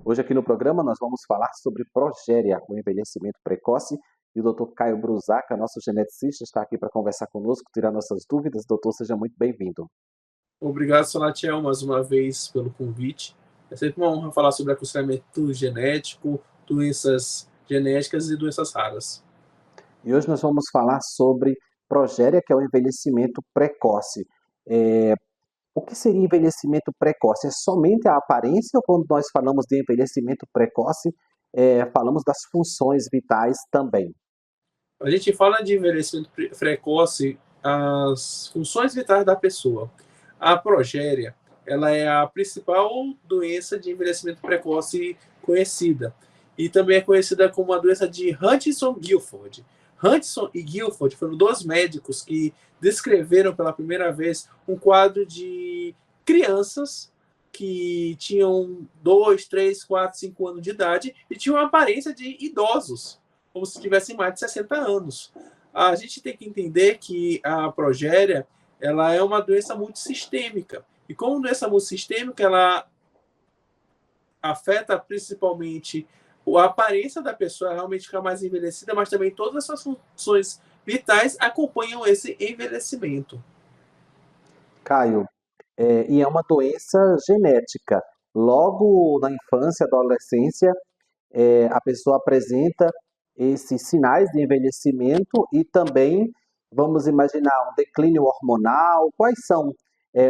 Hoje aqui no programa nós vamos falar sobre progéria, o envelhecimento precoce, e o Dr. Caio Brusaca, nosso geneticista, está aqui para conversar conosco, tirar nossas dúvidas. Doutor, seja muito bem-vindo. Obrigado, Salatiel, mais uma vez pelo convite. É sempre uma honra falar sobre aconselhamento genético, doenças genéticas e doenças raras. E hoje nós vamos falar sobre progéria, que é o envelhecimento precoce. O que seria envelhecimento precoce? É somente a aparência ou quando nós falamos de envelhecimento precoce, falamos das funções vitais também? A gente fala de envelhecimento precoce, as funções vitais da pessoa. A progéria, ela é a principal doença de envelhecimento precoce conhecida. E também é conhecida como a doença de Hutchinson-Gilford. Hutchinson e Gilford foram dois médicos que descreveram pela primeira vez um quadro de crianças que tinham 2, 3, 4, 5 anos de idade e tinham a aparência de idosos, como se tivessem mais de 60 anos. A gente tem que entender que a progéria ela é uma doença multissistêmica. E como doença multissistêmica, ela afeta principalmente a aparência da pessoa, realmente ficar mais envelhecida, mas também todas as suas funções vitais acompanham esse envelhecimento. Caio, e é uma doença genética. Logo na infância, adolescência, a pessoa apresenta esses sinais de envelhecimento e também, vamos imaginar, um declínio hormonal. Quais são,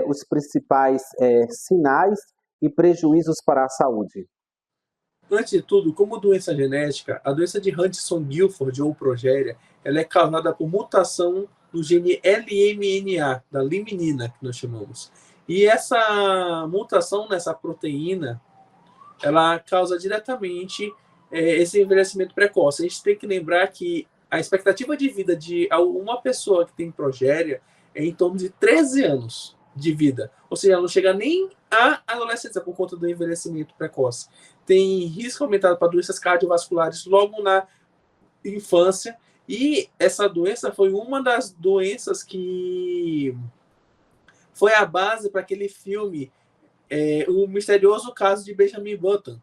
os principais, sinais e prejuízos para a saúde? Antes de tudo, como doença genética, a doença de Hutchinson-Gilford ou progéria, ela é causada por mutação no gene LMNA, da liminina, que nós chamamos. E essa mutação nessa proteína, ela causa diretamente esse envelhecimento precoce. A gente tem que lembrar que a expectativa de vida de uma pessoa que tem progéria é em torno de 13 anos de vida. Ou seja, ela não chega nem à adolescência por conta do envelhecimento precoce. Tem risco aumentado para doenças cardiovasculares logo na infância. E essa doença foi uma das doenças que foi a base para aquele filme, O Misterioso Caso de Benjamin Button,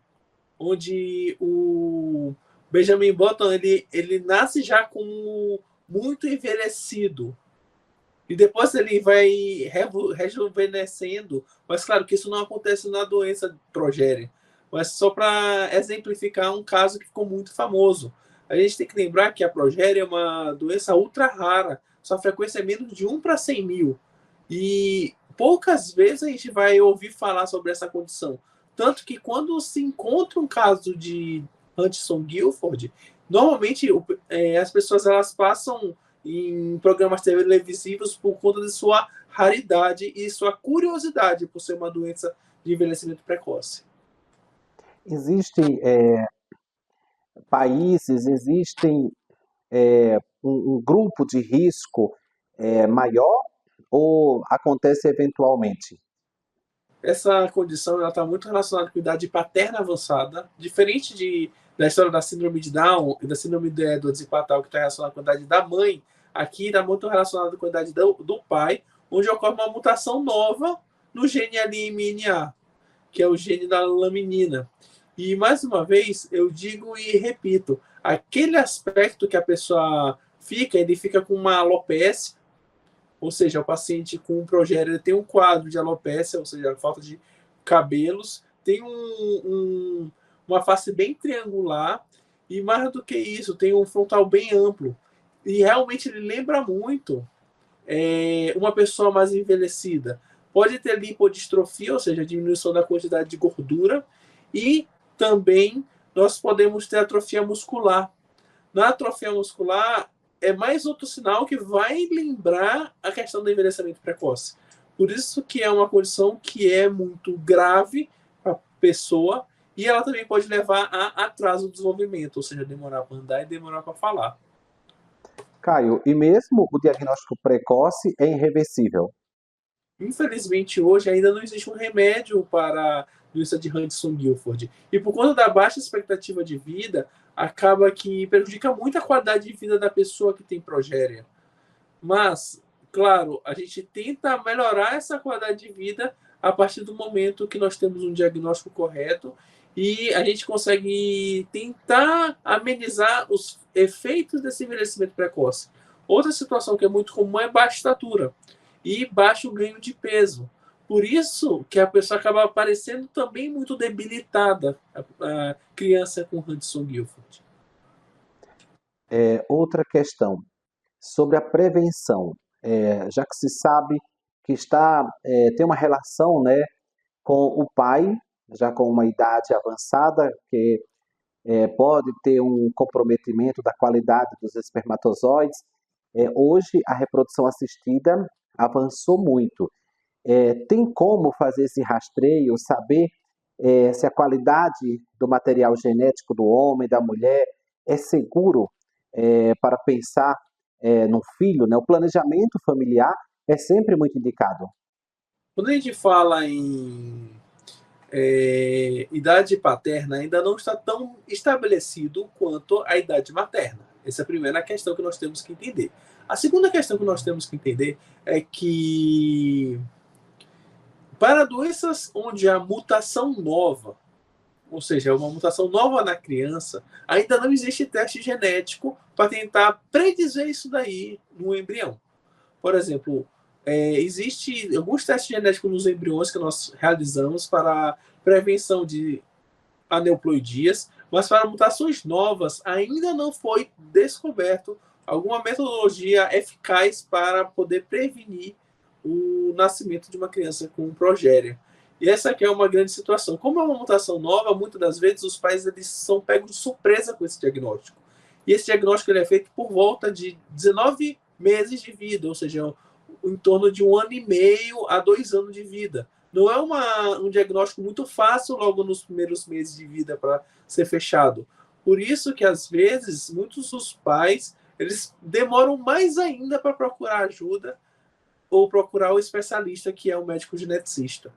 onde o Benjamin Button ele nasce já como muito envelhecido e depois ele vai rejuvenescendo, mas claro que isso não acontece na doença progéria, mas só para exemplificar um caso que ficou muito famoso. A gente tem que lembrar que a progéria é uma doença ultra rara, sua frequência é menos de 1 para 100 mil, e poucas vezes a gente vai ouvir falar sobre essa condição. Tanto que quando se encontra um caso de Hutchinson-Gilford, normalmente as pessoas elas passam em programas televisivos por conta de sua raridade e sua curiosidade por ser uma doença de envelhecimento precoce. Existem, países, existem, um grupo de risco, maior ou acontece eventualmente? Essa condição está muito relacionada com a idade paterna avançada, diferente da história da síndrome de Down e da síndrome do Edwards que está relacionada com a idade da mãe. Aqui está muito relacionado com a idade do pai, onde ocorre uma mutação nova no gene LMNA, que é o gene da laminina. E, mais uma vez, eu digo e repito, aquele aspecto que a pessoa fica, ele fica com uma alopecia, ou seja, o paciente com progéria tem um quadro de alopecia, ou seja, falta de cabelos, tem uma face bem triangular e, mais do que isso, tem um frontal bem amplo. E realmente ele lembra muito uma pessoa mais envelhecida. Pode ter lipodistrofia, ou seja, diminuição da quantidade de gordura, e também nós podemos ter atrofia muscular. Na atrofia muscular, é mais outro sinal que vai lembrar a questão do envelhecimento precoce. Por isso que é uma condição que é muito grave para a pessoa e ela também pode levar a atraso do desenvolvimento, ou seja, demorar para andar e demorar para falar. Caio, e mesmo o diagnóstico precoce é irreversível? Infelizmente, hoje ainda não existe um remédio para a doença de Hutchinson-Gilford. E por conta da baixa expectativa de vida, acaba que prejudica muito a qualidade de vida da pessoa que tem progéria. Mas, claro, a gente tenta melhorar essa qualidade de vida a partir do momento que nós temos um diagnóstico correto e a gente consegue tentar amenizar os efeitos desse envelhecimento precoce. Outra situação que é muito comum é baixa estatura e baixo ganho de peso. Por isso que a pessoa acaba aparecendo também muito debilitada, a criança com Hanson-Gilford. Outra questão, sobre a prevenção, já que se sabe que tem uma relação, né, com o pai, já com uma idade avançada, que pode ter um comprometimento da qualidade dos espermatozoides. Hoje, a reprodução assistida avançou muito. Tem como fazer esse rastreio, saber se a qualidade do material genético do homem, da mulher, é seguro para pensar no filho, né? O planejamento familiar é sempre muito indicado. Quando a gente fala em idade paterna, ainda não está tão estabelecido quanto a idade materna. Essa é a primeira questão que nós temos que entender. A segunda questão que nós temos que entender é que para doenças onde a mutação nova, ou seja, uma mutação nova na criança, ainda não existe teste genético para tentar predizer isso daí no embrião. Por exemplo, existe alguns testes genéticos nos embriões que nós realizamos para prevenção de aneuploidias, mas para mutações novas ainda não foi descoberto alguma metodologia eficaz para poder prevenir o nascimento de uma criança com progéria. E essa aqui é uma grande situação. Como é uma mutação nova, muitas das vezes os pais eles são pegos de surpresa com esse diagnóstico. E esse diagnóstico ele é feito por volta de 19 meses de vida, ou seja, em torno de 1 ano e meio a 2 anos de vida. Não é um diagnóstico muito fácil logo nos primeiros meses de vida para ser fechado. Por isso que, às vezes, muitos dos pais eles demoram mais ainda para procurar ajuda ou procurar o especialista, que é o médico geneticista.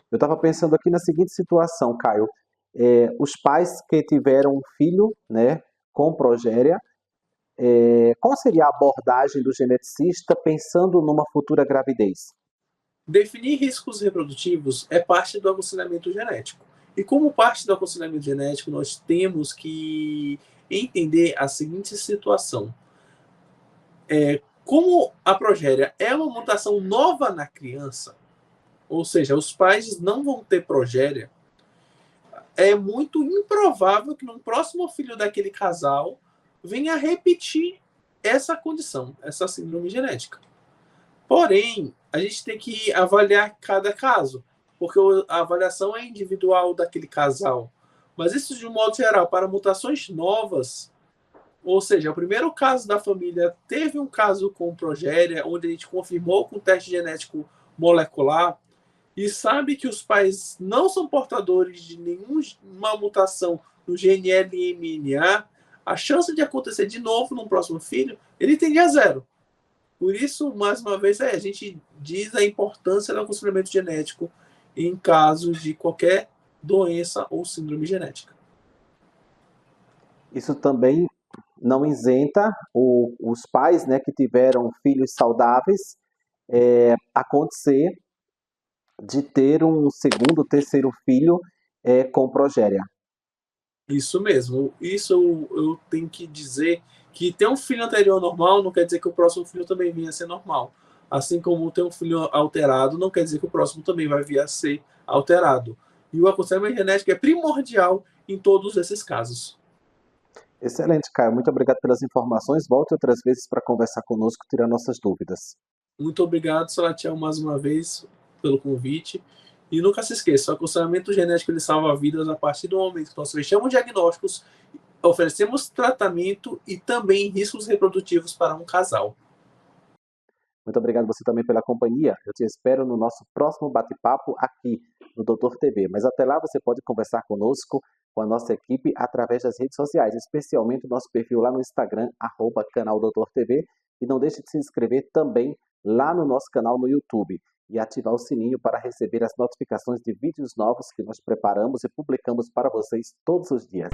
Eu estava pensando aqui na seguinte situação, Caio. Os pais que tiveram um filho, né, com progéria, qual seria a abordagem do geneticista pensando numa futura gravidez? Definir riscos reprodutivos é parte do aconselhamento genético. E como parte do aconselhamento genético, nós temos que entender a seguinte situação. Como a progéria é uma mutação nova na criança, ou seja, os pais não vão ter progéria, é muito improvável que no próximo filho daquele casal venha a repetir essa condição, essa síndrome genética. Porém, a gente tem que avaliar cada caso, porque a avaliação é individual daquele casal. Mas isso, de um modo geral, para mutações novas, ou seja, o primeiro caso da família teve um caso com progéria, onde a gente confirmou com teste genético molecular, e sabe que os pais não são portadores de nenhuma mutação no GNL-MNA, a chance de acontecer de novo no próximo filho, ele tende a zero. Por isso, mais uma vez, a gente diz a importância do aconselhamento genético em casos de qualquer doença ou síndrome genética. Isso também não isenta os pais, né, que tiveram filhos saudáveis acontecer de ter um segundo, terceiro filho com progéria. Isso mesmo. Isso eu tenho que dizer que ter um filho anterior normal não quer dizer que o próximo filho também venha a ser normal. Assim como ter um filho alterado não quer dizer que o próximo também vai vir a ser alterado. E o aconselhamento genético é primordial em todos esses casos. Excelente, Caio. Muito obrigado pelas informações. Volte outras vezes para conversar conosco, tirar nossas dúvidas. Muito obrigado, Salatiel, mais uma vez pelo convite. E nunca se esqueça, o aconselhamento genético ele salva vidas a partir do momento que nós fechamos diagnósticos, oferecemos tratamento e também riscos reprodutivos para um casal. Muito obrigado você também pela companhia. Eu te espero no nosso próximo bate-papo aqui no Doutor TV. Mas até lá você pode conversar conosco, com a nossa equipe, através das redes sociais, especialmente o nosso perfil lá no Instagram, @canal Doutor TV. E não deixe de se inscrever também lá no nosso canal no YouTube e ativar o sininho para receber as notificações de vídeos novos que nós preparamos e publicamos para vocês todos os dias.